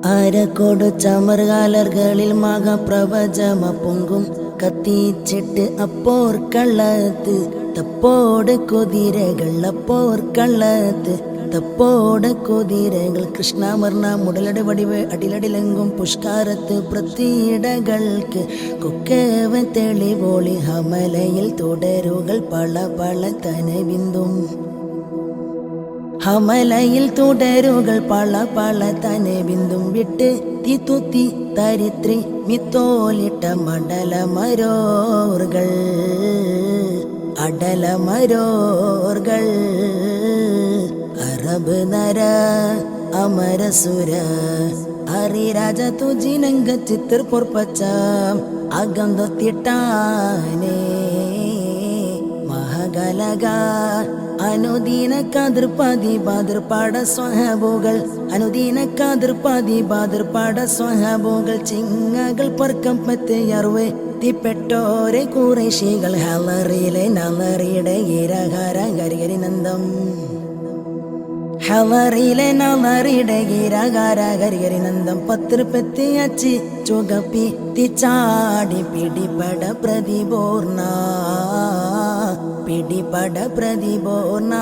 ആരക്കോട് ചമർകാലർകളിൽ മഹാപ്രവചമ പൊങ്കും കത്തിച്ചിട്ട് അപ്പോർ കള്ളത്ത് തപ്പോട് കുതിരകൾ അപ്പോർ കള്ളത്ത് തപ്പോട് കുതിരകൾ കൃഷ്ണമർണ മുടലടി വടിവ് അടിലടിലെങ്കും പുഷ്കാരത്ത് പ്രതീടകൾക്ക് കൊക്കവൻ തെളിവോളി ഹമലയിൽ തുടരുകൾ പള പള തനബിന്ദും ഹമലയിൽ തുടരുകൾ പള പള തനബിന്ദും വിട്ട് തിത്തുത്തി തരിത്രി മിത്തോലിട്ട മടലമരോർകൾ അടലമരോർകൾ അറബ് നര അമരസുര അരിരാജ തുജിനങ്ക ചിത്തർ പൊർപ്പച്ച അഗന്ധത്തിട്ടാനേ മഹഗലഗ അനുദീന കതിർപതി ബാതിർപാട സ്വഹബുകൾ അനുദീന കതിർപതി ബാതിർപാട സ്വഹബുകൾ ചിങ്ങകൾ പറക്കമ്പത്തെ അറുവെ തിപ്പെട്ടോരെ കുറേശികൾ ഹലറിയിലെ നലറിയുടെ ഇരഹര കരികരി നന്ദം ഹലറിയിലെ നലറിയുടെ ഇരഹര കരികരി നന്ദം പത്തിർപ്പെത്തി അച്ചി ചുകപ്പി തിച്ചാടി പിടിപട പ്രതിപൂർണ പിടിപട പ്രതിപൂർണ